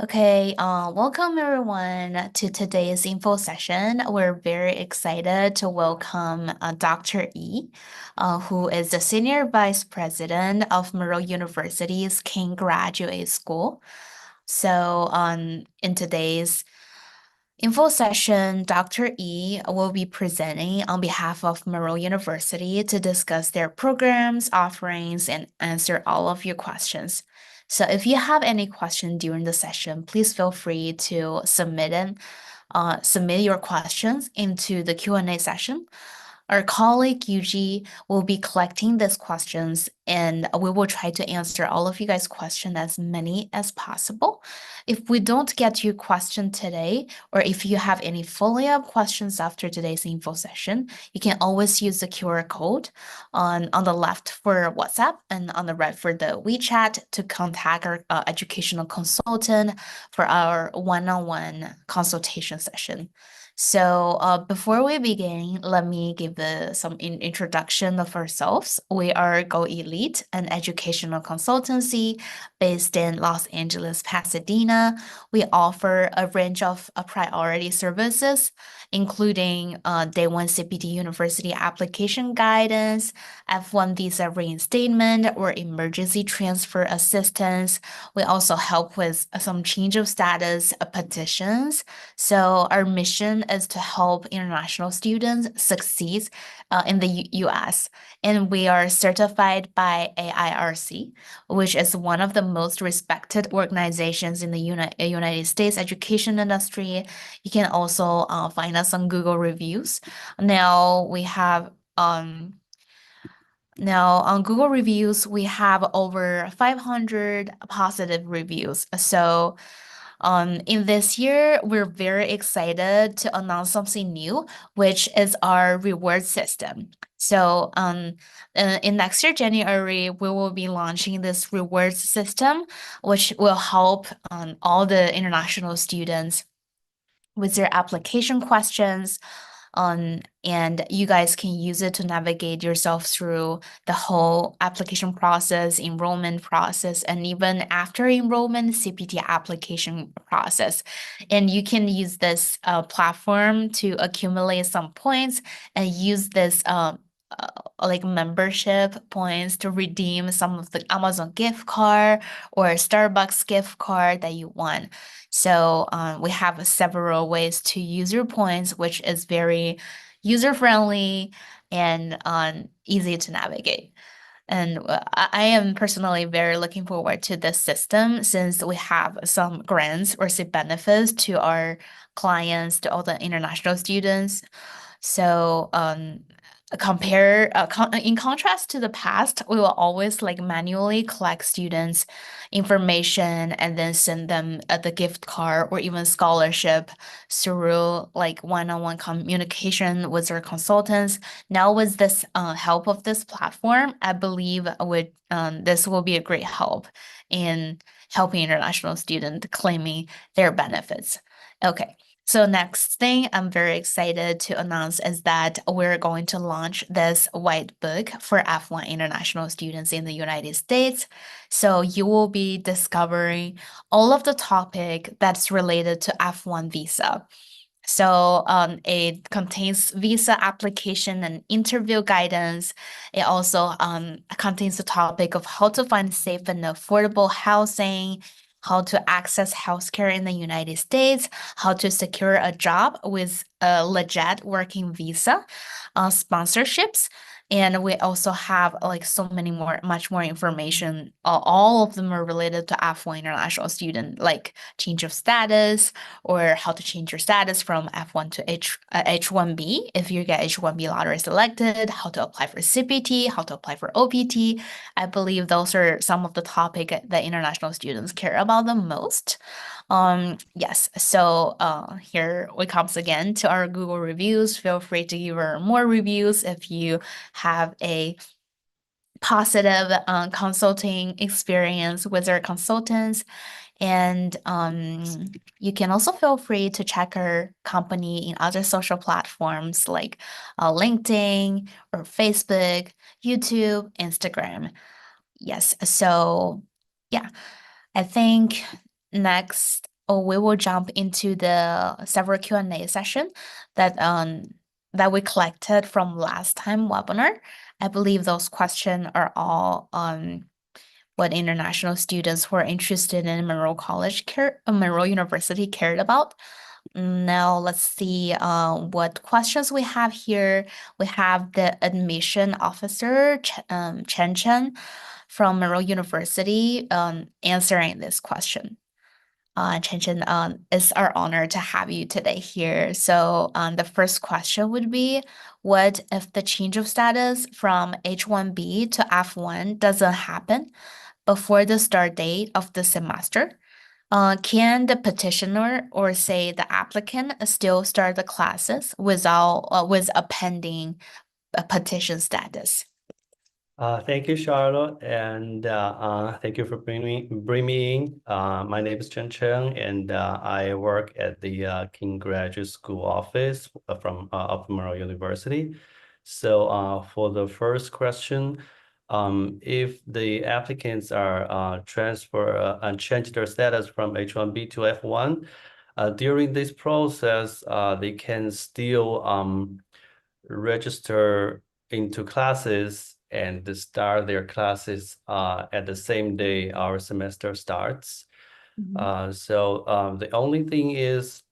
Okay, welcome everyone to today's info session. We're very excited to welcome Dr. E, who is the Senior Vice President of Monroe University's King Graduate School. So, in today's info session, Dr. E will be presenting on behalf of Monroe University to discuss their programs, offerings, and answer all of your questions. So if you have any question during the session, please feel free to submit your questions into the Q&A session. Our colleague Yuji will be collecting these questions and we will try to answer all of you guys' questions as many as possible. If we don't get to your question today, or if you have any follow-up questions after today's info session, you can always use the QR code on the left for WhatsApp and on the right for the WeChat to contact our educational consultant for our one-on-one consultation session. So before we begin, let me give some introduction of ourselves. We are Go Elite, an educational consultancy based in Los Angeles, Pasadena. We offer a range of priority services, including Day 1 CPT University application guidance, F1 visa reinstatement, or emergency transfer assistance. We also help with some change of status petitions. So our mission is to help international students succeed in the US. And we are certified by AIRC, which is one of the most respected organizations in the United States education industry. You can also find us on Google reviews. Now we have Now, on Google reviews, we have over 500 positive reviews. So, in this year, we're very excited to announce something new, which is our reward system. So, in next year, January, we will be launching this rewards system, which will help all the international students with their application questions, and you guys can use it to navigate yourself through the whole application process, enrollment process, and even after enrollment, CPT application process. And you can use this platform to accumulate some points and use this like membership points to redeem some of the Amazon gift card or Starbucks gift card that you want. So we have several ways to use your points, which is very user-friendly and easy to navigate. And I am personally very looking forward to this system since we have some grants or say benefits to our clients, to all the international students. So in contrast to the past, we will always like manually collect students' information and then send them the gift card or even scholarship through like one-on-one communication with our consultants. Now with this help of this platform, I believe this will be a great help in helping international students claiming their benefits. Okay. So next thing I'm very excited to announce is that we're going to launch this white book for F1 international students in the United States. So you will be discovering all of the topic that's related to F1 visa. So it contains visa application and interview guidance. It also contains the topic of how to find safe and affordable housing, how to access healthcare in the United States, how to secure a job with a legit working visa, sponsorships. And we also have like much more information. All of them are related to F1 international student, like change of status or how to change your status from F1 to H1B if you get H1B lottery selected, how to apply for CPT, how to apply for OPT. I believe those are some of the topic that international students care about the most. Yes, so here we comes again to our Google reviews. Feel free to give her more reviews if you have a positive consulting experience with our consultants. And you can also feel free to check our company in other social platforms like LinkedIn or Facebook, YouTube, Instagram. Yes, so yeah, I think next we will jump into the several Q&A session that we collected from last time webinar. I believe those questions are all what international students who are interested in Monroe University cared about. Now let's see what questions we have here. We have the admission officer, Chen Chen from Monroe University, answering this question. Chen Chen, it's our honor to have you today here. So the first question would be, what if the change of status from H-1B to F-1 doesn't happen before the start date of the semester? Can the petitioner or say the applicant still start the classes with a pending petition status? Thank you, Charlotte, and thank you for bringing me in. My name is Chen Cheng, and I work at the King Graduate School office of Monroe University. So for the first question, if the applicants are transfer and change their status from H-1B to F-1, during this process, they can still register into classes and start their classes at the same day our semester starts. So the only thing is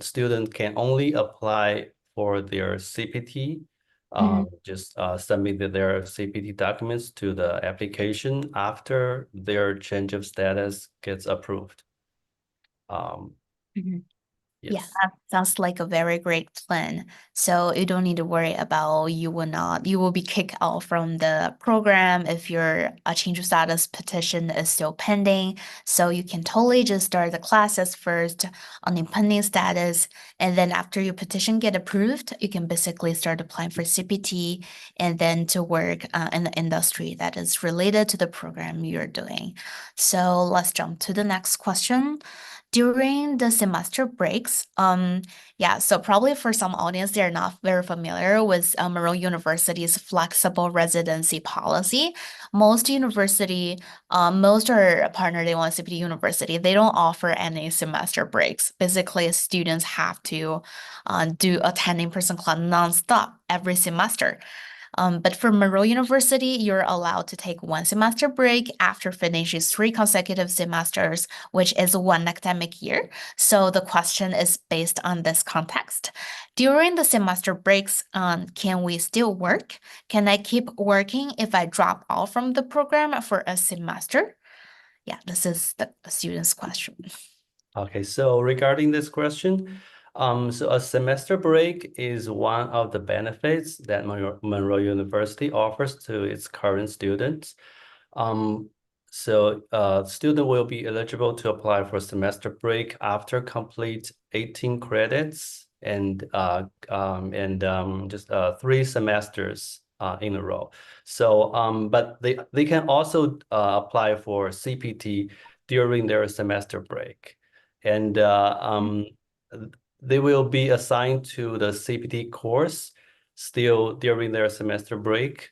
student can only apply for their CPT, just submit their CPT documents to the application after their change of status gets approved. Yeah, Yes. that sounds like a very great plan. So you don't need to worry about you will be kicked out from the program if your change of status petition is still pending. So you can totally just start the classes first on the pending status, and then after your petition get approved, you can basically start applying for CPT and then to work in the industry that is related to the program you're doing. So let's jump to the next question. During the semester breaks, so probably for some audience, they're not very familiar with Monroe University's flexible residency policy. Most are partnered in one CPT university. They don't offer any semester breaks. Basically, students have to do attending person class nonstop every semester. But for Monroe University, you're allowed to take one semester break after finishing 3 consecutive semesters, which is 1 academic year. So the question is based on this context. During the semester breaks, can we still work? Can I keep working if I drop off from the program for a semester? Yeah, this is the student's question. Okay, so regarding this question, so a semester break is one of the benefits that Monroe University offers to its current students. So student will be eligible to apply for semester break after complete 18 credits and just 3 semesters in a row. So but they can also apply for CPT during their semester break. And they will be assigned to the CPT course still during their semester break,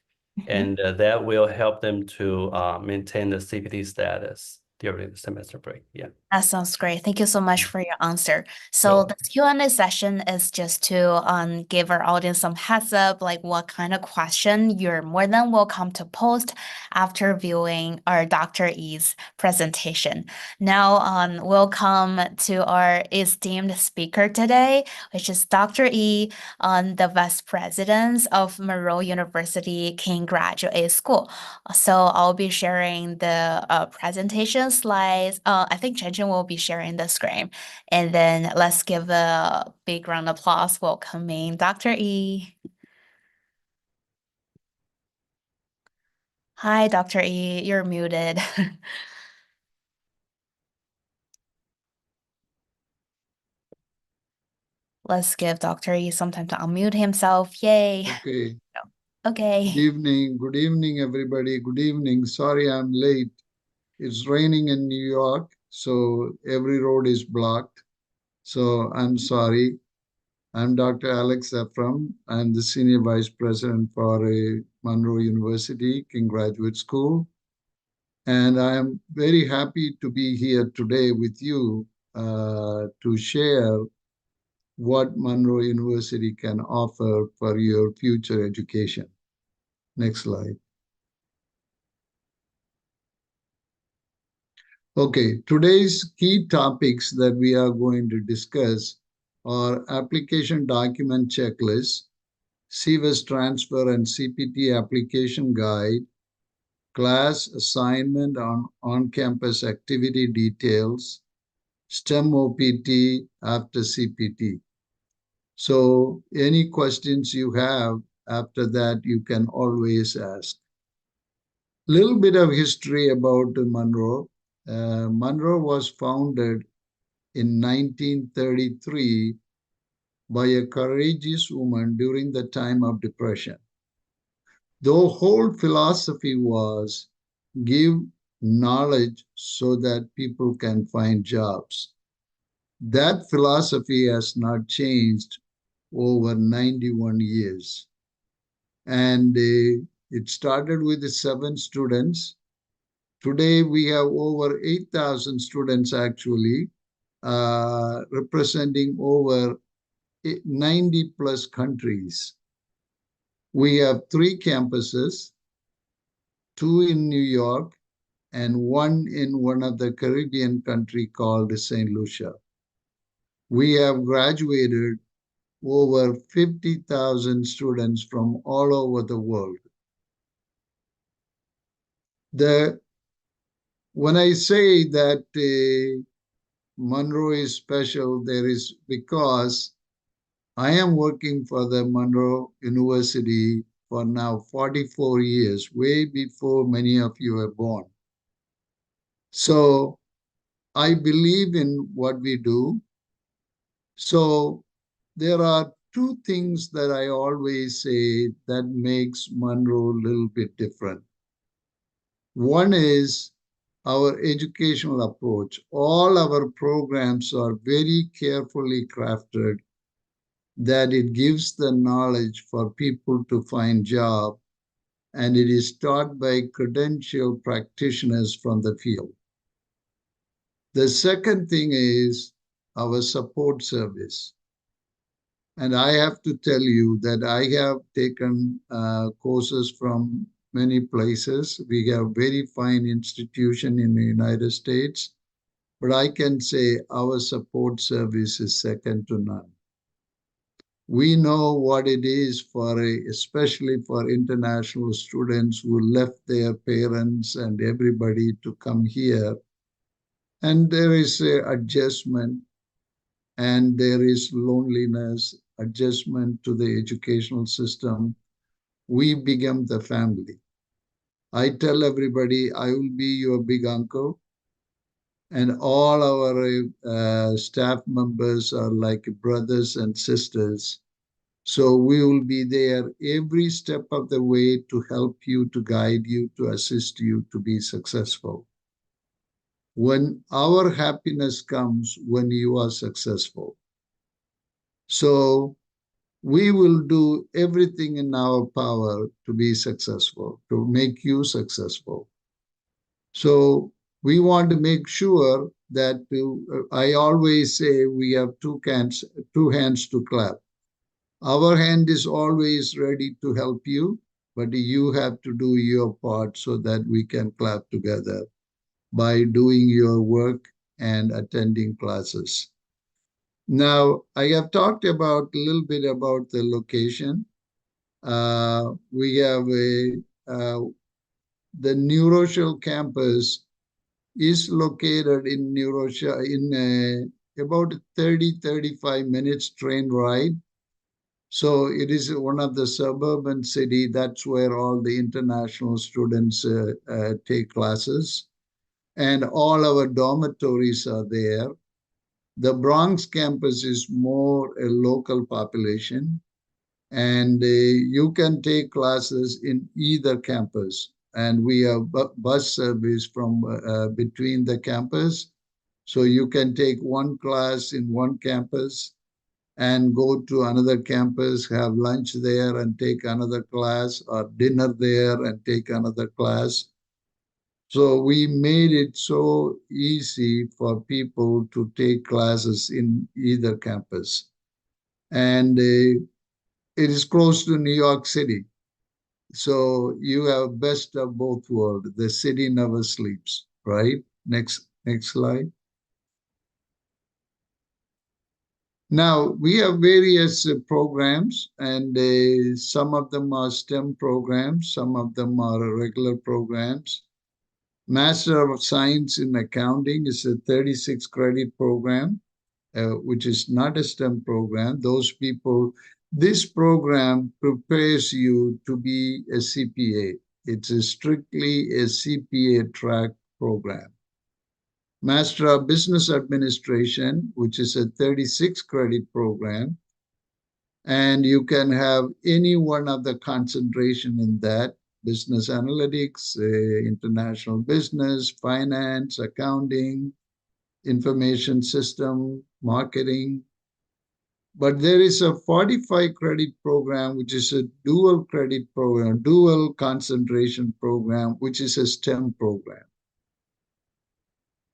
and that will help them to maintain the CPT status during the semester break. Yeah. That sounds great. Thank you so much for your answer. So So, the Q&A session is just to give our audience some heads up, like what kind of question you're more than welcome to post after viewing our Dr. E's presentation. Now, welcome to our esteemed speaker today, which is Dr. E, the Vice President of Monroe University King Graduate School. So I'll be sharing the presentation slides. I think Chen Chen will be sharing the screen. And then let's give a big round of applause welcoming Dr. E. Hi, Dr. E, you're muted. Let's give Dr. E some time to unmute himself. Yay. Okay. Okay. Good evening, everybody. Good evening. Sorry, I'm late. It's raining in New York, so every road is blocked. So I'm sorry. I'm Dr. Alex Ephrem. I'm the Senior Vice President for Monroe University King Graduate School. And I am very happy to be here today with you to share what Monroe University can offer for your future education. Next slide. Okay, today's key topics that we are going to discuss are application document checklist, SEVIS transfer and CPT application guide, class assignment on on-campus activity details, STEM OPT after CPT. So any questions you have after that, you can always ask. Little bit of history about Monroe. Monroe was founded in 1933 by a courageous woman during the time of Depression. The whole philosophy was give knowledge so that people can find jobs. That philosophy has not changed over 91 years. And it started with 7 students. Today we have over 8,000 students actually, representing over 90 plus countries. We have 3 campuses, 2 in New York and 1 in one of the Caribbean country called St. Lucia. We have graduated over 50,000 students from all over the world. When I say that Monroe is special, there is because I am working for the Monroe University for now 44 years, way before many of you were born. So I believe in what we do. So there are 2 things that I always say that makes Monroe a little bit different. One is our educational approach. All our programs are very carefully crafted that it gives the knowledge for people to find job, and it is taught by credentialed practitioners from the field. The second thing is our support service. And I have to tell you that I have taken courses from many places. We have very fine institution in the United States, but I can say our support service is second to none. We know what it is especially for international students who left their parents and everybody to come here. And there is an adjustment and there is loneliness, adjustment to the educational system. We become the family. I tell everybody, I will be your big uncle, and all our staff members are like brothers and sisters. So we will be there every step of the way to help you, to guide you, to assist you to be successful. When our happiness comes when you are successful. So we will do everything in our power to be successful, to make you successful. So we want to make sure that I always say we have 2 hands to clap. Our hand is always ready to help you, but you have to do your part so that we can clap together by doing your work and attending classes. Now, I have talked about a little bit about the location. We have the New Rochelle campus is located in New Rochelle in about 30-35 minutes train ride. So it is one of the suburban city. That's where all the international students take classes. And all our dormitories are there. The Bronx campus is more a local population. And you can take classes in either campus. And we have bus service from between the campus. So you can take one class in one campus and go to another campus, have lunch there and take another class, or dinner there and take another class. So we made it so easy for people to take classes in either campus. And it is close to New York City. So you have best of both worlds. The city never sleeps, right? Next slide. Now, we have various programs, and some of them are STEM programs, some of them are regular programs. Master of Science in Accounting is a 36 credit program, which is not a STEM program. This program prepares you to be a CPA. It's strictly a CPA track program. Master of Business Administration, which is a 36 credit program, and you can have any one of the concentration in that: business analytics, international business, finance, accounting, information system, marketing. But there is a 45 credit program, which is a dual credit program, dual concentration program, which is a STEM program.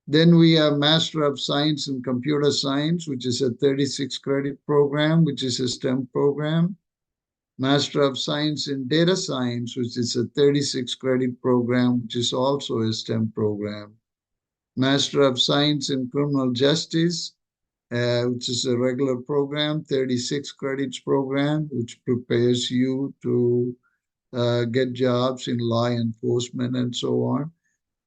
Then we have Master of Science in Computer Science, which is a 36 credit program, which is a STEM program. Master of Science in Data Science, which is a 36 credit program, which is also a STEM program. Master of Science in Criminal Justice, which is a regular program, 36 credits program, which prepares you to get jobs in law enforcement and so on.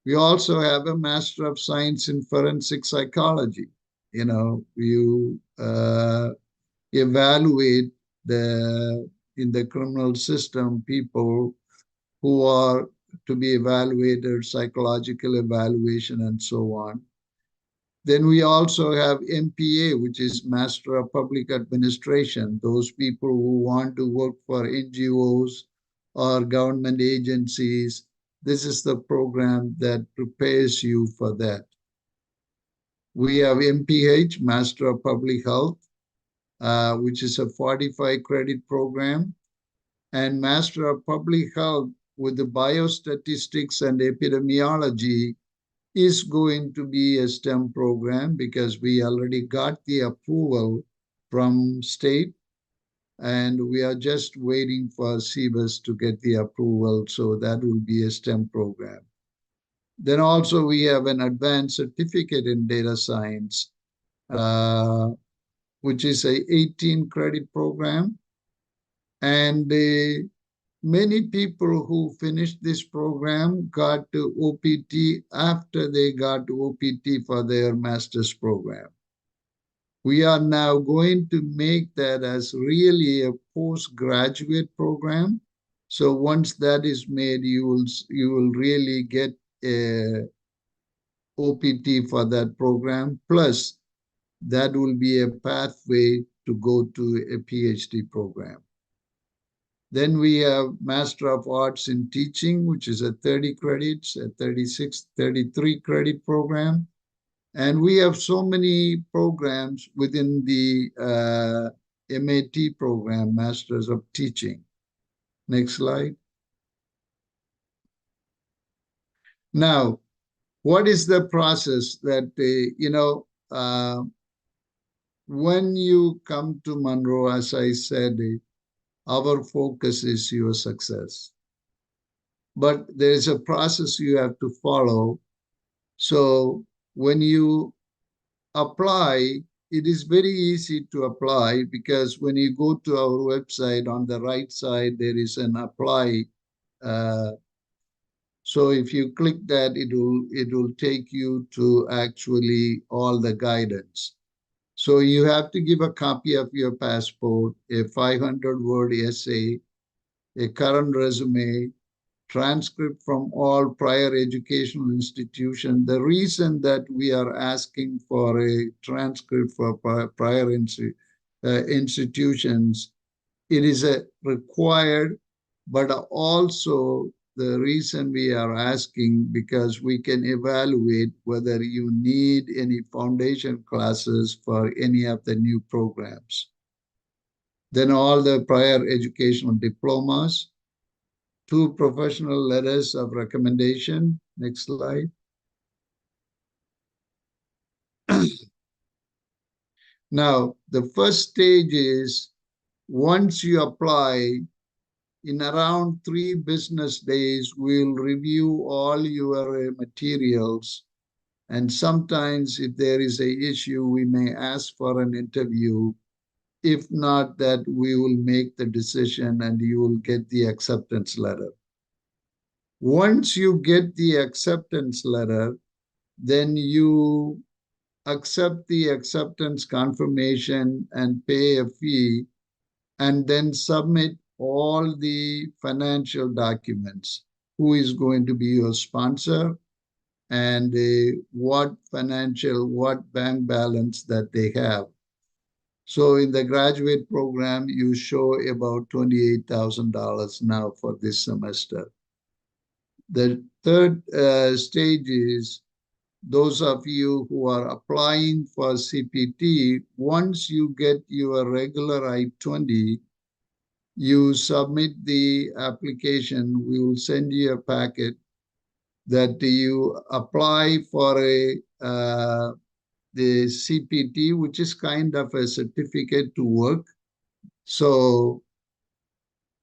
We also have a Master of Science in Forensic Psychology. You know, you evaluate in the criminal system people who are to be evaluated, psychological evaluation, and so on. Then we also have MPA, which is Master of Public Administration, those people who want to work for NGOs or government agencies. This is the program that prepares you for that. We have MPH, Master of Public Health, which is a 45 credit program, and Master of Public Health with the biostatistics and epidemiology is going to be a STEM program because we already got the approval from state, and we are just waiting for SEVIS to get the approval, so that will be a STEM program. Then also we have an advanced certificate in data science, which is a 18 credit program. And many people who finished this program got to OPT after they got to OPT for their master's program. We are now going to make that as really a postgraduate program. So once that is made, you will really get a OPT for that program. Plus, that will be a pathway to go to a PhD program. Then we have Master of Arts in Teaching, which is a 30 credits, a 33 credit program. And we have so many programs within the MAT program, Masters of Teaching. Next slide. Now, what is the process that, when you come to Monroe, as I said, our focus is your success. But there's a process you have to follow. So when you apply, it is very easy to apply because when you go to our website, on the right side, there is an apply. So if you click that, it will take you to actually all the guidance. So you have to give a copy of your passport, a 500-word essay, a current resume, transcript from all prior educational institutions. The reason that we are asking for a transcript for prior institutions, it is a required, but also the reason we are asking because we can evaluate whether you need any foundation classes for any of the new programs. Then all the prior educational diplomas, 2 professional letters of recommendation, Next slide. Now, the first stage is once you apply, in around 3 business days, we'll review all your materials. And sometimes if there is an issue, we may ask for an interview. If not, that we will make the decision and you will get the acceptance letter. Once you get the acceptance letter, then you accept the acceptance confirmation and pay a fee, and then submit all the financial documents. Who is going to be your sponsor, and what bank balance that they have. So in the graduate program, you show about $28,000 now for this semester. The third stage is those of you who are applying for CPT, once you get your regular I-20, you submit the application. We will send you a packet that you apply for the CPT, which is kind of a certificate to work. So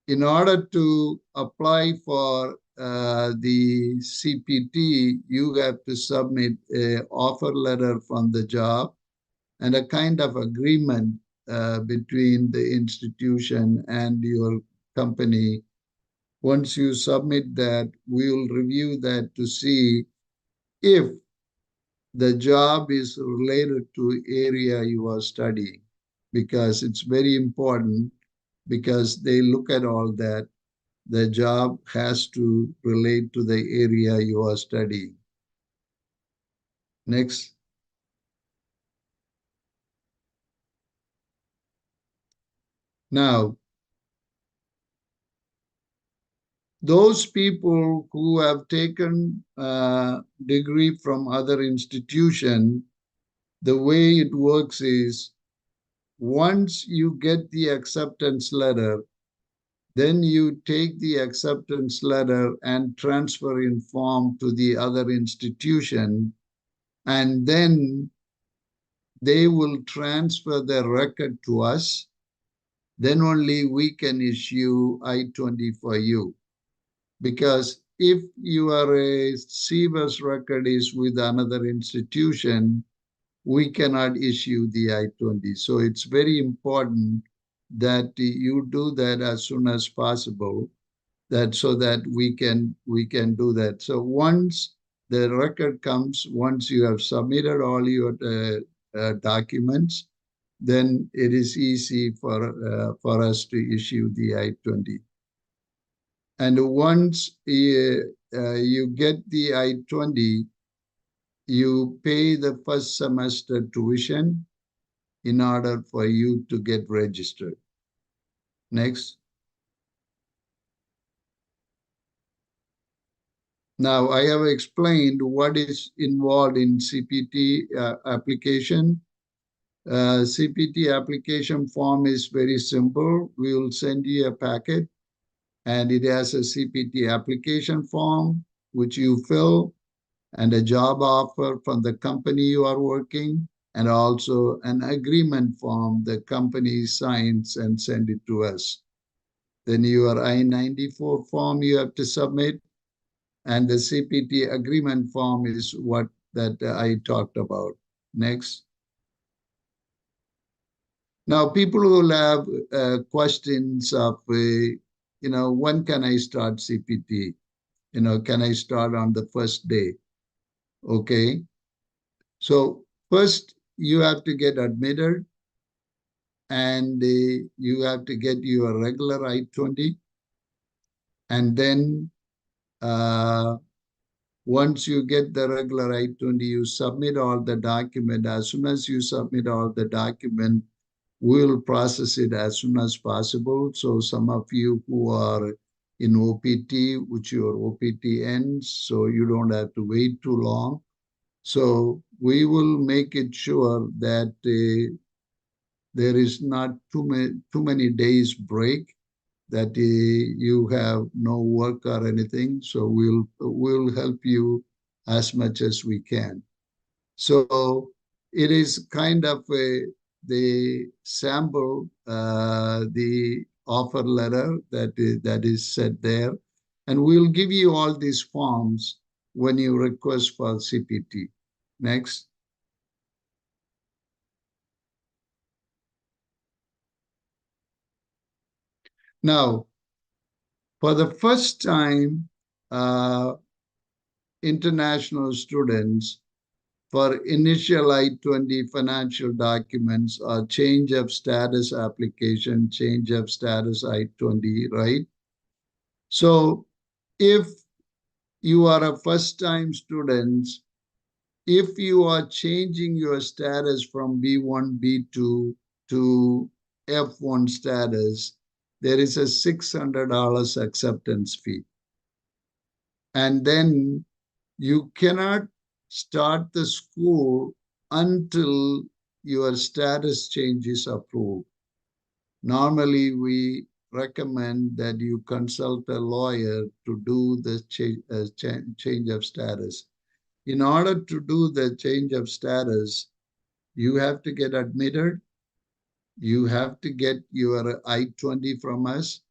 in order to apply for the CPT, you have to submit an offer letter from the job and a kind of agreement between the institution and your company. Once you submit that, we will review that to see if the job is related to area you are studying, because it's very important, because they look at all that. The job has to relate to the area you are studying. Next. Now, those people who have taken a degree from other institution, the way it works is once you get the acceptance letter, then you take the acceptance letter and transfer in form to the other institution, and then they will transfer their record to us. Then only we can issue I-20 for you. Because if your SEVIS record is with another institution, we cannot issue the I-20. So it's very important that you do that as soon as possible, so that we can do that. So once the record comes, once you have submitted all your documents, then it is easy for us to issue the I-20. And once you get the I-20, you pay the first semester tuition in order for you to get registered. Next. Now, I have explained what is involved in CPT application. CPT application form is very simple. We will send you a packet, and it has a CPT application form, which you fill, and a job offer from the company you are working, and also an agreement form the company signs and send it to us. Then your I-94 form you have to submit, and the CPT agreement form is what that I talked about. Next. Now, people will have questions of, when can I start CPT? Can I start on the first day? Okay. So first, you have to get admitted, and you have to get your regular I-20. And then once you get the regular I-20, you submit all the document. As soon as you submit all the document, we'll process it as soon as possible. So some of you who are in OPT, which your OPT ends, so you don't have to wait too long. So we will make it sure that there is not too many days break that you have no work or anything, so we'll help you as much as we can. So it is kind of the sample, the offer letter that is set there, and we'll give you all these forms when you request for CPT. Next. Now, for the first time, international students for initial I-20 financial documents or change of status application, change of status I-20, right? So if you are a first-time student, if you are changing your status from B1, B2 to F1 status, there is a $600 acceptance fee. And then you cannot start the school until your status change is approved. Normally, we recommend that you consult a lawyer to do the change of status. In order to do the change of status, you have to get admitted, you have to get your I-20 from us,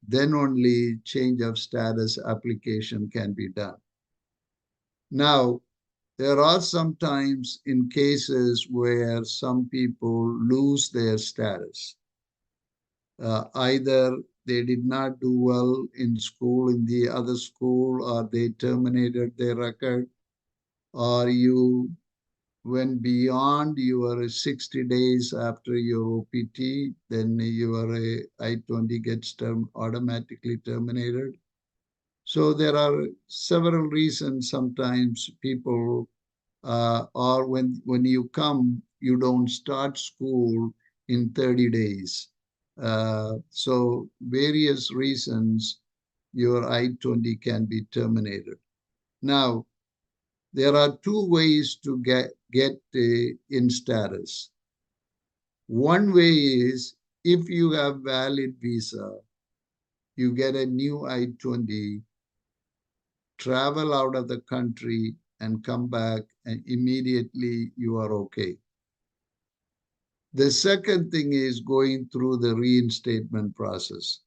then only change of status application can be done. Now, there are some times in cases where some people lose their status. Either they did not do well in school, in the other school, or they terminated their record, or you went beyond your 60 days after your OPT, then your I-20 gets automatically terminated. So there are several reasons sometimes people or when you come, you don't start school in 30 days. So various reasons your I-20 can be terminated. Now, there are two ways to get in status. One way is if you have valid visa, you get a new I-20, travel out of the country and come back, and immediately you are okay. The second thing is going through the reinstatement process.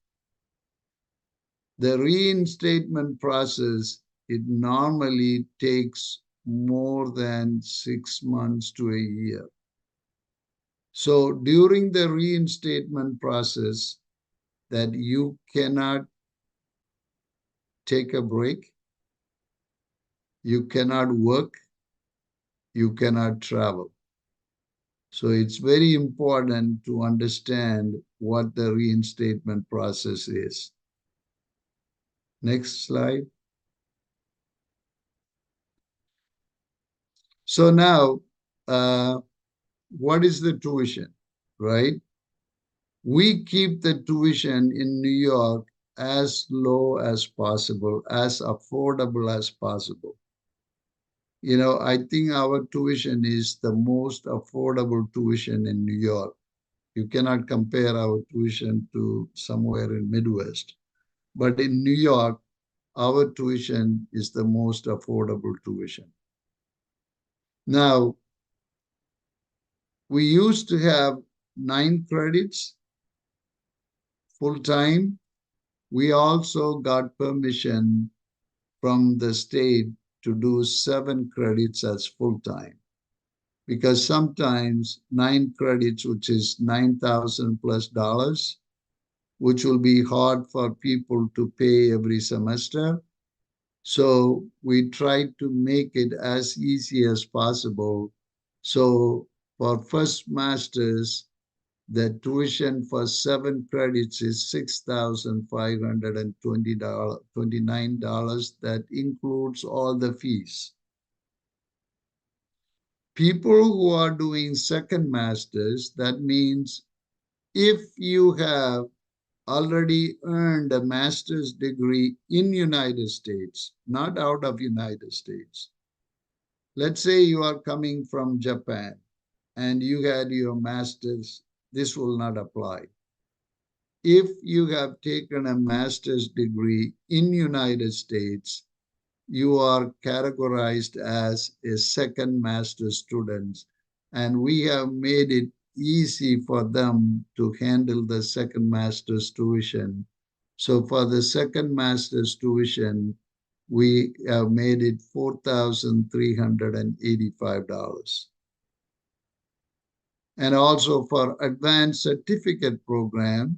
The reinstatement process, it normally takes more than 6 months to a year. So during the reinstatement process, that you cannot take a break, you cannot work, you cannot travel. So it's very important to understand what the reinstatement process is. Next slide. So now, what is the tuition, right? We keep the tuition in New York as low as possible, as affordable as possible. You know, I think our tuition is the most affordable tuition in New York. You cannot compare our tuition to somewhere in Midwest. But in New York, our tuition is the most affordable tuition. Now, we used to have 9 credits full-time. We also got permission from the state to do 7 credits as full-time, because sometimes 9 credits, which is $9,000 plus dollars, which will be hard for people to pay every semester. So we tried to make it as easy as possible. So for first masters, the tuition for 7 credits is $6,529. That includes all the fees. People who are doing second masters, that means if you have already earned a master's degree in United States, not out of United States. Let's say you are coming from Japan and you had your master's, this will not apply. if you have taken a master's degree in United States, you are categorized as a second master's student, and we have made it easy for them to handle the second master's tuition. So for the second master's tuition, we have made it $4,385. And also for advanced certificate program,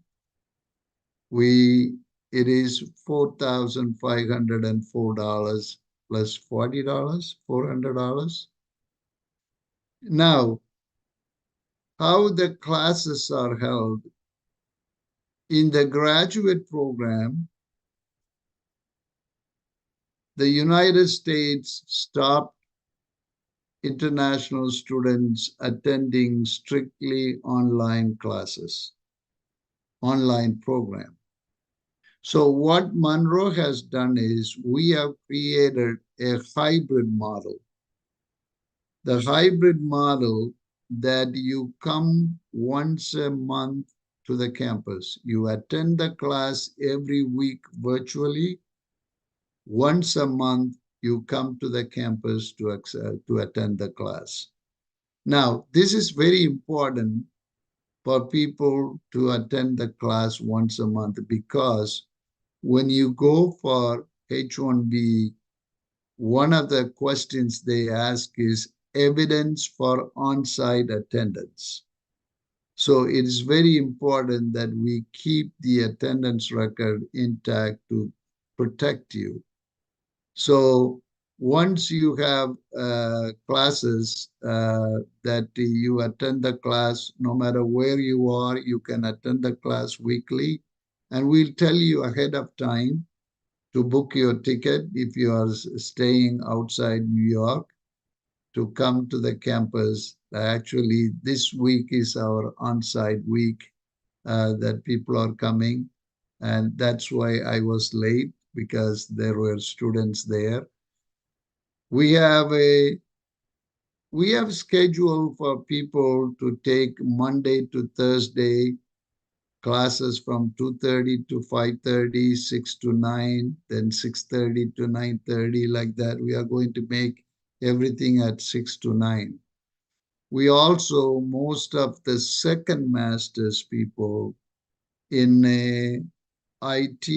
it is $4,504 plus $40, $400. Now, how the classes are held in the graduate program, the United States stopped international students attending strictly online classes, online program. So what Monroe has done is we have created a hybrid model. The hybrid model that you come once a month to the campus. You attend the class every week virtually. Once a month, you come to the campus to attend the class. Now, this is very important for people to attend the class once a month, because when you go for H-1B, one of the questions they ask is evidence for on-site attendance. So it is very important that we keep the attendance record intact to protect you. So once you have classes that you attend the class, no matter where you are, you can attend the class weekly. And we'll tell you ahead of time to book your ticket if you are staying outside New York to come to the campus. Actually, this week is our on-site week that people are coming. And that's why I was late, because there were students there. We have scheduled for people to take Monday to Thursday classes from 2:30 to 5:30, 6 to 9, then 6:30 to 9:30, like that. We are going to make everything at 6 to 9. We also, most of the second master's people in IT,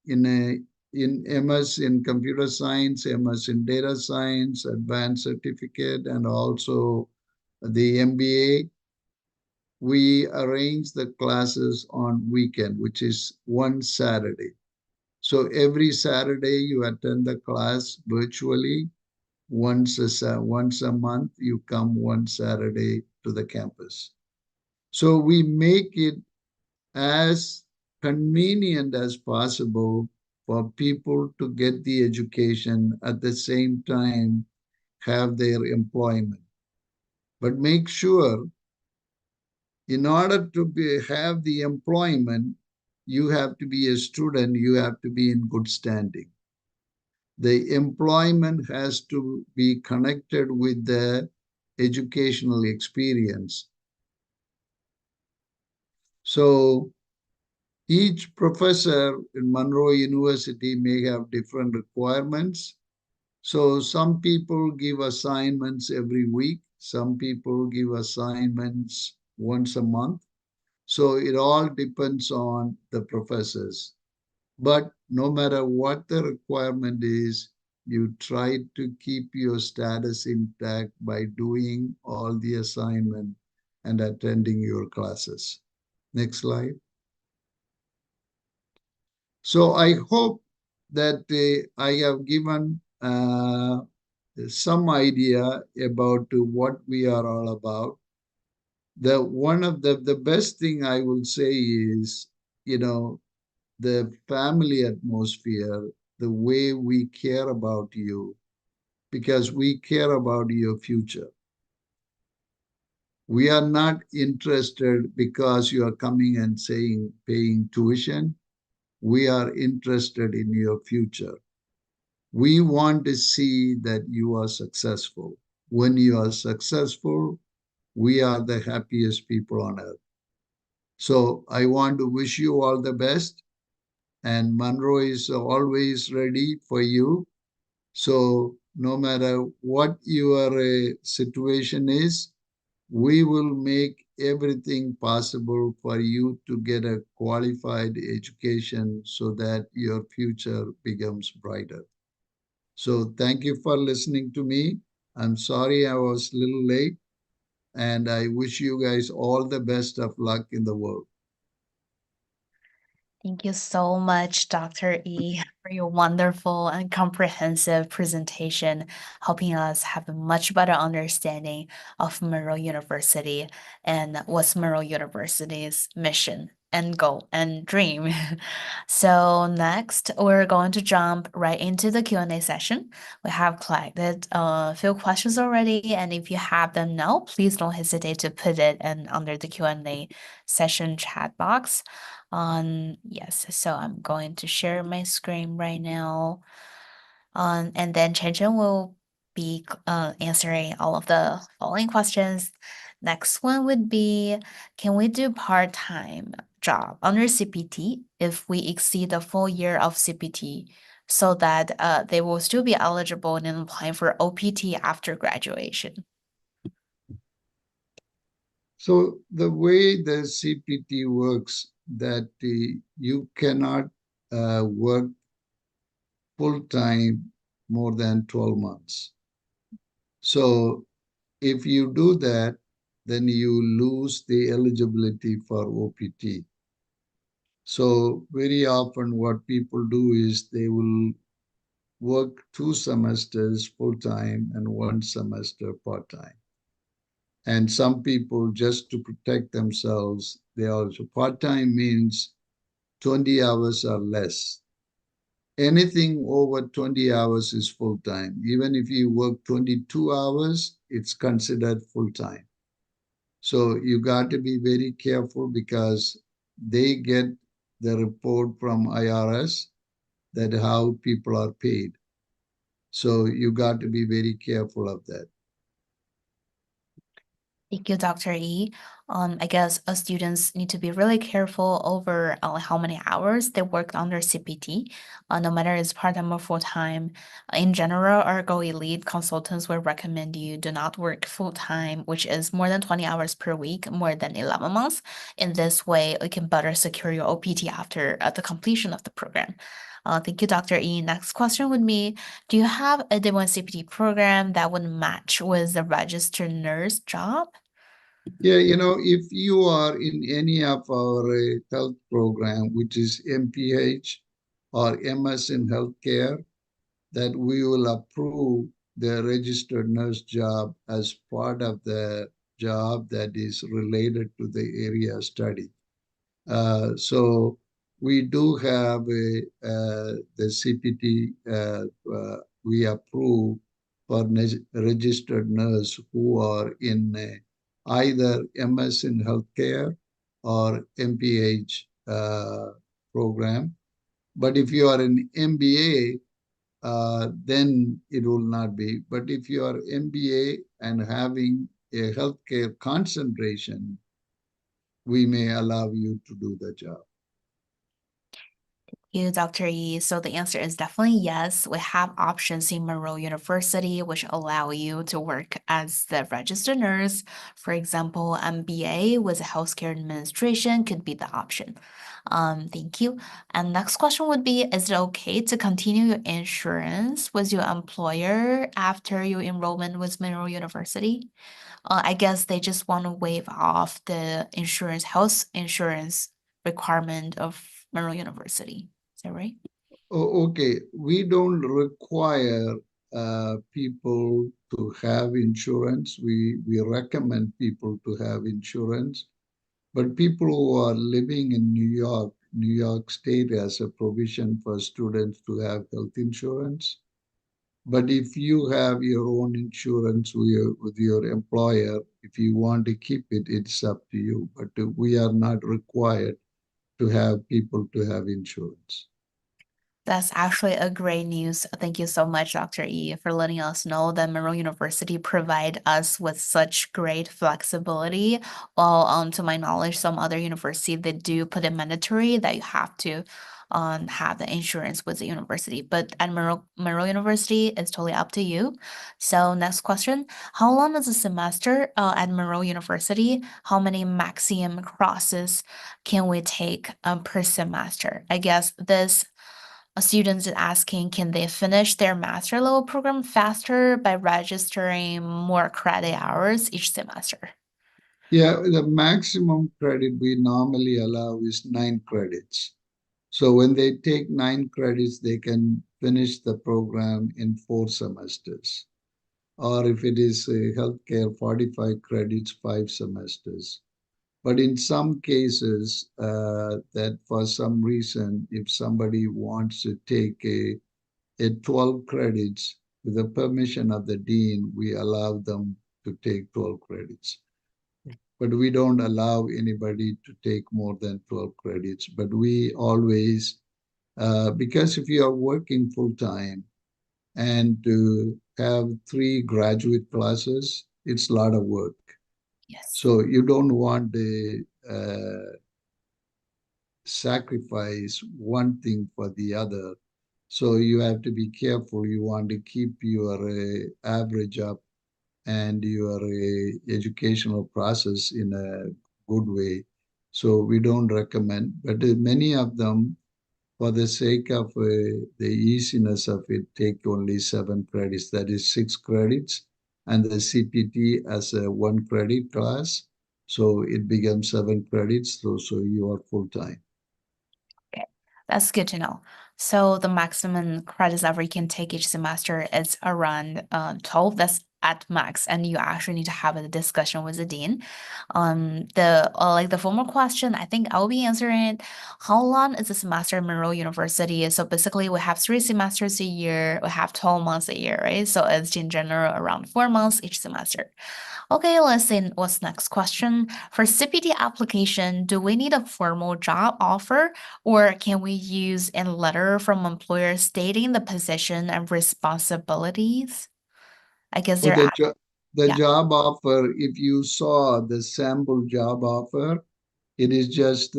in MS in computer science, MS in data science, advanced certificate, and also the MBA, we arrange the classes on weekend, which is one Saturday. So every Saturday you attend the class virtually. Once a month, you come one Saturday to the campus. So we make it as convenient as possible for people to get the education at the same time have their employment. But make sure, in order to have the employment, you have to be a student, you have to be in good standing. The employment has to be connected with the educational experience. So each professor in Monroe University may have different requirements. So some people give assignments every week. Some people give assignments once a month. So it all depends on the professors. But no matter what the requirement is, you try to keep your status intact by doing all the assignment and attending your classes. Next slide. So I hope that I have given some idea about what we are all about. One of the best thing I will say is, the family atmosphere, the way we care about you, because we care about your future. We are not interested because you are coming and paying tuition. We are interested in your future. We want to see that you are successful. When you are successful, we are the happiest people on earth. So I want to wish you all the best, and Monroe is always ready for you. So no matter what your situation is, we will make everything possible for you to get a qualified education so that your future becomes brighter. So thank you for listening to me. I'm sorry I was a little late, and I wish you guys all the best of luck in the world. Thank you so much, Dr. E, for your wonderful and comprehensive presentation, helping us have a much better understanding of Monroe University and what's Monroe University's mission and goal and dream. So next, we're going to jump right into the Q&A session. We have collected a few questions already, and if you have them now, please don't hesitate to put it in under the Q&A session chat box. Yes, so I'm going to share my screen right now. And then Chen Chen will be answering all of the following questions. Next one would be, can we do part-time job under CPT if we exceed the full year of CPT so that they will still be eligible in applying for OPT after graduation? So the way the CPT works, that you cannot work full time more than 12 months. So if you do that, then you lose the eligibility for OPT. So very often what people do is they will work 2 semesters full time and 1 semester part time. And some people, just to protect themselves, they also part time means 20 hours or less. Anything over 20 hours is full time. Even if you work 22 hours, it's considered full time. So you got to be very careful because they get the report from IRS that how people are paid. So you got to be very careful of that. Thank you, Dr. E. I guess students need to be really careful over how many hours they work under CPT, no matter it's part-time or full-time. In general, our Go Elite consultants will recommend you do not work full-time, which is more than 20 hours per week, more than 11 months. In this way, we can better secure your OPT after the completion of the program. Thank you, Dr. E. Next question would be, do you have a Day 1 CPT program that would match with the registered nurse job? Yeah, if you are in any of our health program, which is MPH or MS in healthcare, that we will approve the registered nurse job as part of the job that is related to the area study. So we do have the CPT we approve for registered nurse who are in either MS in healthcare or MPH program. But if you are in MBA, then it will not be. But if you are MBA and having a healthcare concentration, we may allow you to do the job. You, Dr. E. So the answer is definitely yes. We have options in Monroe University which allow you to work as the registered nurse. For example, MBA with healthcare administration could be the option. Thank you. And next question would be, is it okay to continue your insurance with your employer after your enrollment with Monroe University? I guess they just want to waive off the health insurance requirement of Monroe University. Is that right? Oh, okay, we don't require people to have insurance. We recommend people to have insurance, but people who are living in New York State has a provision for students to have health insurance. But if you have your own insurance with your employer, if you want to keep it, it's up to you. But we are not required to have people to have insurance. That's actually a great news. Thank you so much, Dr. E, for letting us know that Monroe University provide us with such great flexibility. While, to my knowledge, some other university they do put it mandatory that you have to have the insurance with the university. But at Monroe University, it's totally up to you. So next question, how long is a semester at Monroe University? How many maximum courses can we take per semester? I guess this a student is asking, can they finish their master level program faster by registering more credit hours each semester? Yeah, the maximum credit we normally allow is 9 credits. So when they take 9 credits, they can finish the program in 4 semesters. Or if it is healthcare, 45 credits, 5 semesters. But in some cases, that for some reason, if somebody wants to take a 12 credits, with the permission of the dean, we allow them to take 12 credits. But we don't allow anybody to take more than 12 credits. But we always, because if you are working full time and to have 3 graduate classes, it's a lot of work. Yes. So you don't want the sacrifice one thing for the other. So you have to be careful. You want to keep your average up and your educational process in a good way. So we don't recommend, but many of them, for the sake of the easiness of it, take only 7 credits. That is 6 credits, and the CPT as a 1 credit class. So it becomes 7 credits. So you are full time. Okay, that's good to know. So the maximum credits that we can take each semester is around 12. That's at max, and you actually need to have a discussion with the dean. The like the formal question, I think I'll be answering it. How long is the semester at Monroe University? So basically, we have 3 semesters a year. We have 12 months a year, right? So it's in general around 4 months each semester. Okay, let's see what's next question. For CPT application, do we need a formal job offer or can we use a letter from employer stating the position and responsibilities? I guess So they're at, the yeah. job offer, if you saw the sample job offer, it is just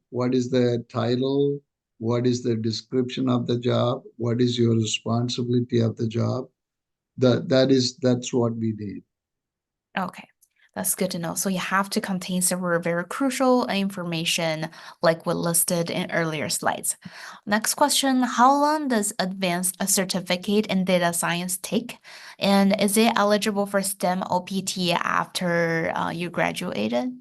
what is the title, what is the description of the job, what is your responsibility of the job. That's what we need. Okay, that's good to know. So you have to contain several very crucial information like we listed in earlier slides. Next question, how long does advanced certificate in data science take? And is it eligible for STEM OPT after you graduated?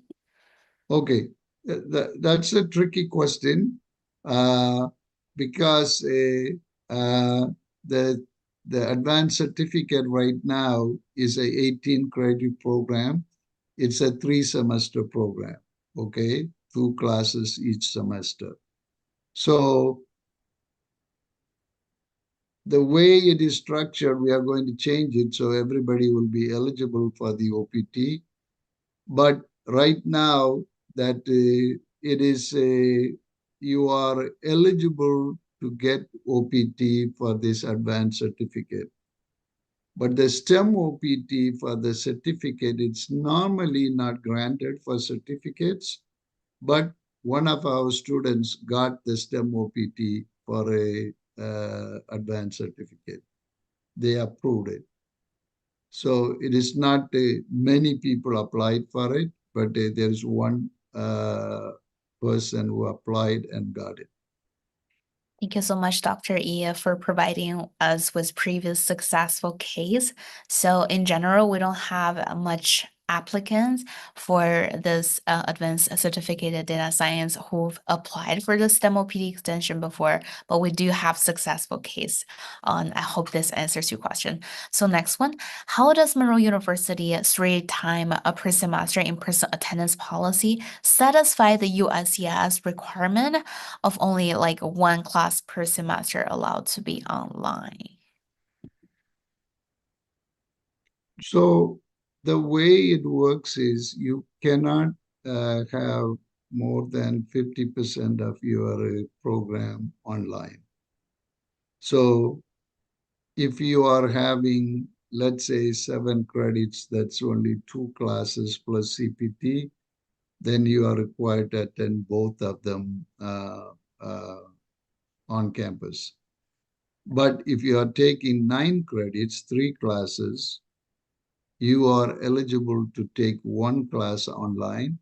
Okay, that's a tricky question uh, because uh, the the advanced certificate right now is a 18 credit program. It's a 3 semester program. Okay, 2 classes each semester. So the way it is structured, we are going to change it so everybody will be eligible for the OPT. But right now, that it is you are eligible to get OPT for this advanced certificate. But the STEM OPT for the certificate, it's normally not granted for certificates, but one of our students got the STEM OPT for a advanced certificate. They approved it. So it is not many people applied for it, but there's one person who applied and got it. Thank you so much, Dr. Ia, for providing us with previous successful case. So in general, we don't have much applicants for this advanced certificated data science who've applied for the STEM OPT extension before, but we do have successful case. I hope this answers your question. So next one, how does Monroe University 3 time per semester in-person attendance policy satisfy the USCIS requirement of only like 1 class per semester allowed to be online? So the way it works is you cannot have more than 50% of your program online. So if you are having, let's say, 7 credits, that's only 2 classes plus CPT, then you are required to attend both of them on campus. But if you are taking 9 credits, 3 classes, you are eligible to take 1 class online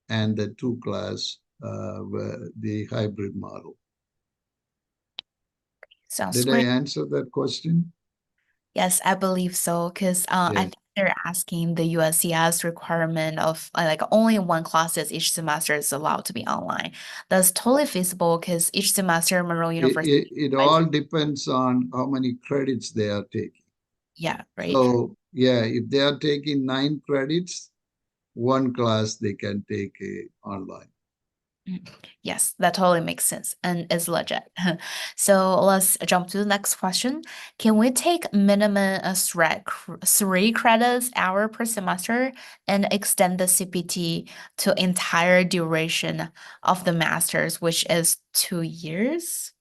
and the 2 class, the hybrid model. Sounds Did I great. answer that question? Yes, I believe so, because I Yes. think they're asking the USCIS requirement of like only one classes each semester is allowed to be online. That's totally feasible because each semester Monroe University, It all depends on how many credits they are taking. yeah, right. So, yeah, if they are taking 9 credits, 1 class they can take online. Yes, that totally makes sense and is legit. So let's jump to the next question. Can we take minimum 3 credits hour per semester and extend the CPT to entire duration of the master's, which is 2 years?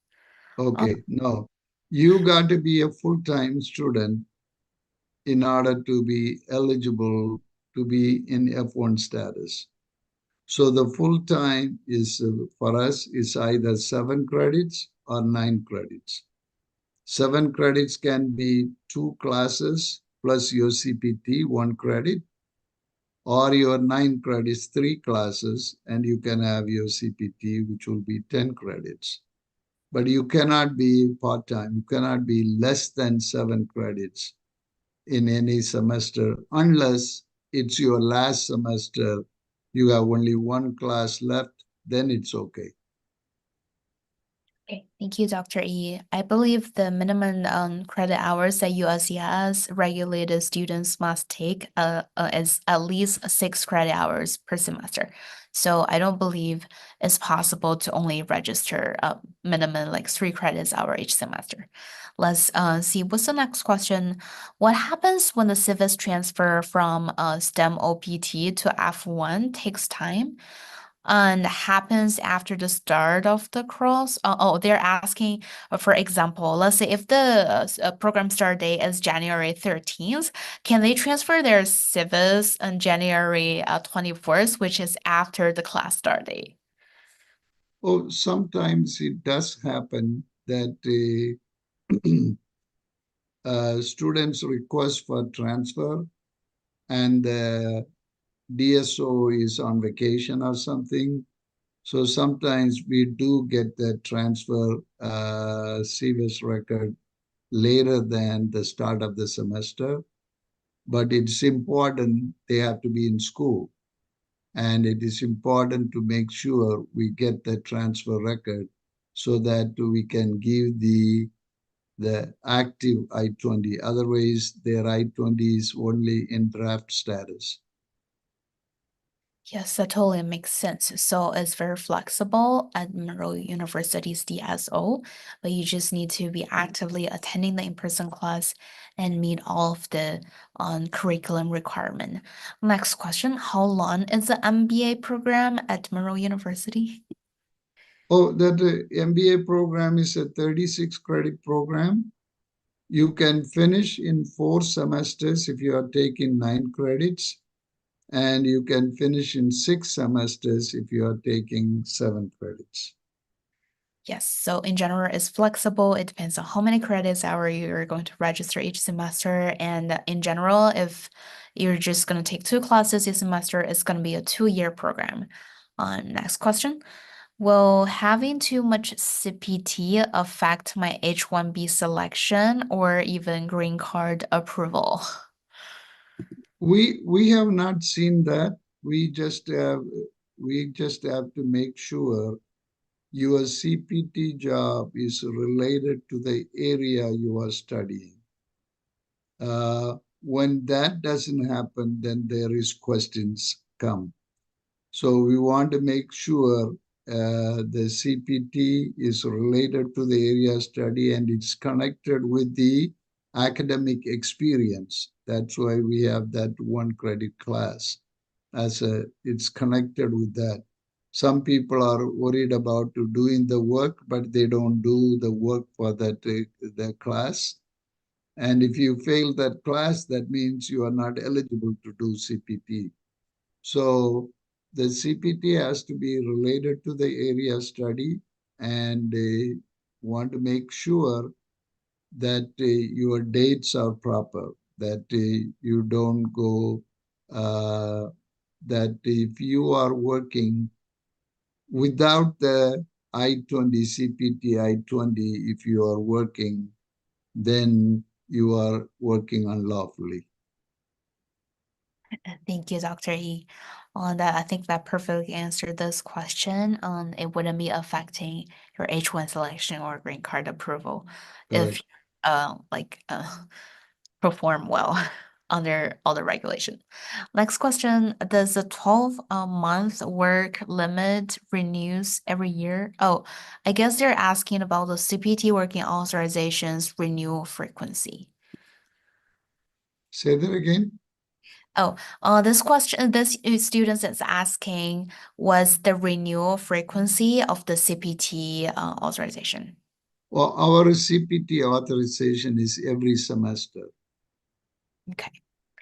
Okay, no, you got to be a full-time student in order to be eligible to be in F1 status. So the full time is for us is either 7 credits or 9 credits. 7 credits can be 2 classes plus your CPT, 1 credit, or your 9 credits, 3 classes, and you can have your CPT, which will be 10 credits. But you cannot be part-time. You cannot be less than 7 credits in any semester unless it's your last semester, you have only 1 class left, then it's okay. Okay, thank you, Dr. E. I believe the minimum credit hours that USCIS regulated students must take is at least 6 credit hours per semester. So I don't believe it's possible to only register minimum like 3 credits hour each semester. Let's see what's the next question. What happens when the SEVIS transfer from STEM OPT to F1 takes time? And happens after the start of the course. They're asking, for example, let's say if the program start date is January 13th, can they transfer their SEVIS on January 24th, which is after the class start date? Oh, sometimes it does happen that students request for transfer and the DSO is on vacation or something. So sometimes we do get the transfer CVS record later than the start of the semester, but it's important they have to be in school. And it is important to make sure we get the transfer record so that we can give the active I-20. Otherwise, their I-20 is only in draft status. Yes, that totally makes sense. So it's very flexible at Monroe University's DSO, but you just need to be actively attending the in-person class and meet all of the curriculum requirement. Next question, how long is the MBA program at Monroe University? Oh, that MBA program is a 36 credit program. You can finish in 4 semesters if you are taking 9 credits, and you can finish in 6 semesters if you are taking 7 credits. Yes, so in general, it's flexible. It depends on how many credits hour you're going to register each semester. And in general, if you're just going to take 2 classes each semester, it's going to be a 2-year program. Next question. Will having too much CPT affect my H-1B selection or even green card approval? We have not seen that. We just have to make sure your CPT job is related to the area you are studying. When that doesn't happen, then there is questions come. So we want to make sure the CPT is related to the area study and it's connected with the academic experience. That's why we have that 1 credit class it's connected with that. Some people are worried about doing the work, but they don't do the work for the class. And if you fail that class, that means you are not eligible to do CPT. So the CPT has to be related to the area study, and want to make sure that your dates are proper, that you don't go, that if you are working without the I-20 CPT I-20, if you are working, then you are working unlawfully. Thank you, Dr. E. On that, I think that perfectly answered this question. It wouldn't be affecting your H1 selection or green card approval if Correct. like perform well under all the regulation. Next question, does the 12-month work limit renews every year? Oh, I guess they're asking about the CPT working authorizations renewal frequency. Say that again. Oh, this question, this student is asking, was the renewal frequency of the CPT authorization? Well, our CPT authorization is every semester. Okay,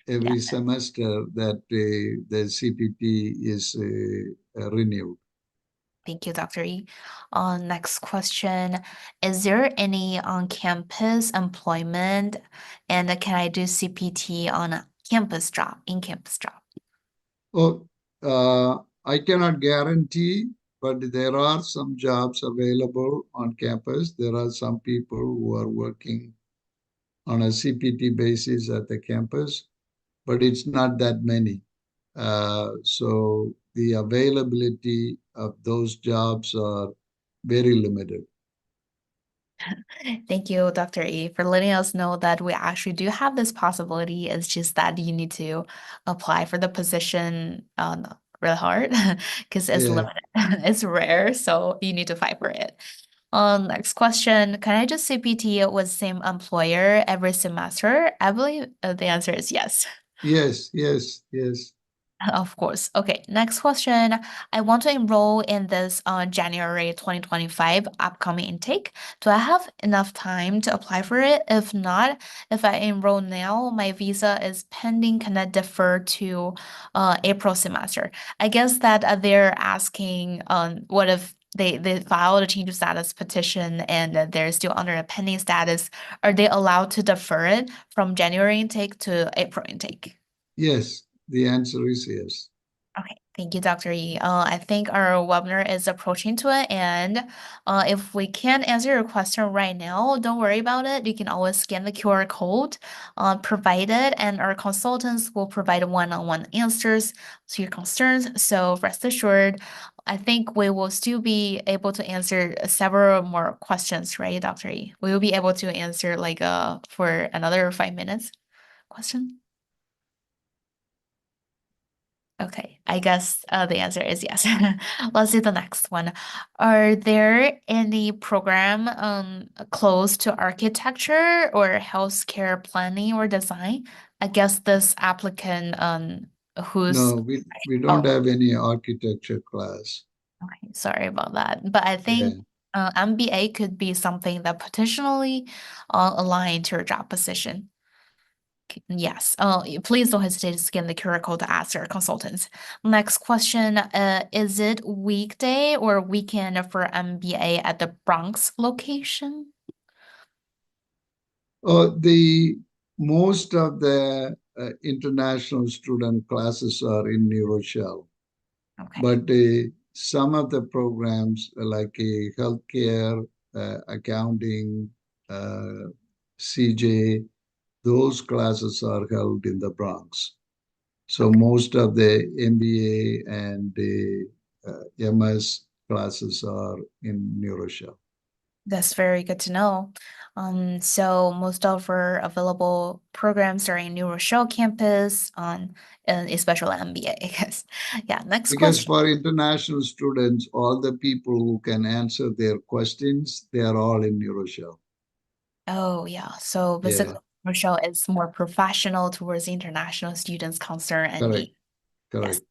yeah, Every semester that the CPT is renewed. thank you, Dr. E. Next question, is there any on-campus employment, and can I do CPT on a campus job, in-campus job? Oh, I cannot guarantee, but there are some jobs available on campus. There are some people who are working on a CPT basis at the campus, but it's not that many. So the availability of those jobs are very limited. Thank you, Dr. E, for letting us know that we actually do have this possibility. It's just that you need to apply for the position really hard because it's Yeah. limited. It's rare, so you need to fight for it. Next question. Can I just CPT with same employer every semester? I believe the answer is yes. Yes, yes, yes. Of course. Okay, next question. I want to enroll in this January 2025 upcoming intake. Do I have enough time to apply for it? If not, if I enroll now, my visa is pending. Can I defer to April semester? I guess that they're asking what if they filed a change of status petition and they're still under a pending status. Are they allowed to defer it from January intake to April intake? Yes, the answer is yes. Okay, thank you, Dr. Yi. I think our webinar is approaching to an end. If we can't answer your question right now, don't worry about it. You can always scan the QR code provided, and our consultants will provide one-on-one answers to your concerns. So rest assured, I think we will still be able to answer several more questions, right, Dr. Yi? We will be able to answer like for another 5 minutes question. Okay, I guess the answer is yes. Let's do the next one. Are there any program close to architecture or healthcare planning or design? I guess this applicant who's No, we don't oh, have any architecture class. okay, sorry about that. But I think Yeah. MBA could be something that potentially aligned to your job position. Yes. Please don't hesitate to scan the QR code to ask our consultants. Next question. Is it weekday or weekend for MBA at the Bronx location? The most of the international student classes are in New Rochelle, Okay. but some of the programs like healthcare, accounting, CJ, those classes are held in the Bronx. So Okay. most of the MBA and the MS classes are in New Rochelle. That's very good to know. So most of our available programs are in New Rochelle campus, and especially MBA, I guess. Yeah, next Because question. for international students, all the people who can answer their questions, they are all in New Rochelle. Oh, yeah. So Yeah, basically, Rochelle is more professional towards international students' concern and correct, need. Yes. correct.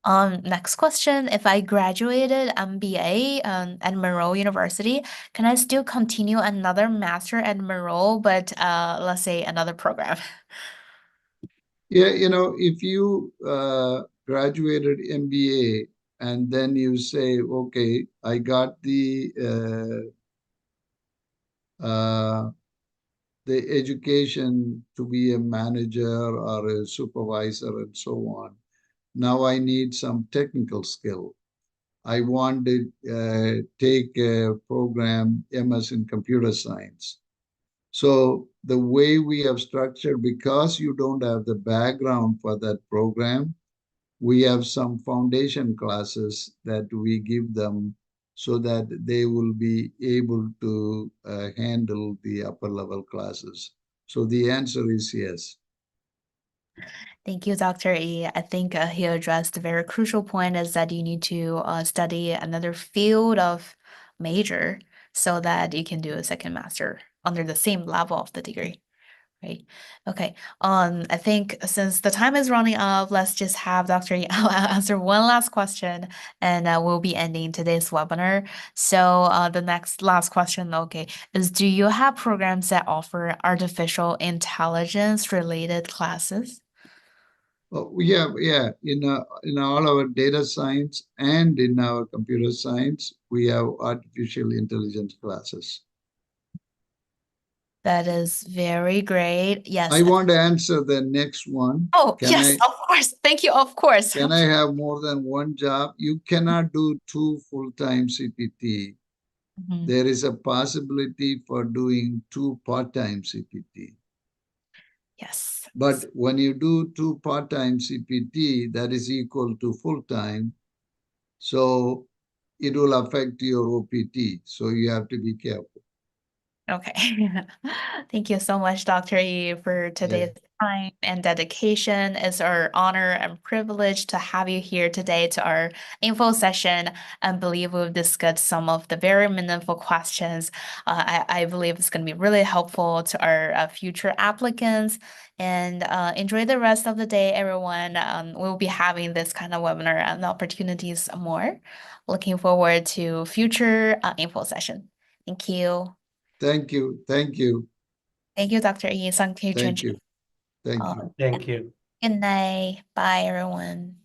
Next question. If I graduated MBA at Monroe University, can I still continue another master at Monroe, but let's say another program? Yeah, if you graduated MBA and then you say, okay, I got the education to be a manager or a supervisor and so on. Now I need some technical skill. I want to take a program MS in computer science. So the way we have structured, because you don't have the background for that program, we have some foundation classes that we give them so that they will be able to handle the upper level classes. So the answer is yes. Thank you, Dr. E. I think he addressed a very crucial point is that you need to study another field of major so that you can do a second master under the same level of the degree. Right. Okay. I think since the time is running out, let's just have Dr. Yao answer one last question, and we'll be ending today's webinar. So, the last question, okay, is do you have programs that offer artificial intelligence related classes? Oh, yeah. In all our data science and in our computer science, we have artificial intelligence classes. That is very great. Yes. I want to answer the next one. Oh, Can yes, I of course. Thank you. Of course. can I have more than one job? You cannot do two full-time CPT. Mhm. There is a possibility for doing two part-time CPT. Yes. But when you do two part-time CPT, that is equal to full-time. So it will affect your OPT. So you have to be careful. Okay. Thank you so much, Dr. E, for Yeah. today's time and dedication. It's our honor and privilege to have you here today to our info session. I believe we've discussed some of the very meaningful questions. I believe it's going to be really helpful to our future applicants. And enjoy the rest of the day, everyone. We'll be having this kind of webinar and opportunities more. Looking forward to future info session. Thank you. Thank you. Thank you. Thank you, Dr. Yi. Thank you, Chen. Thank you. Thank you. Thank you. Good night. Bye, everyone.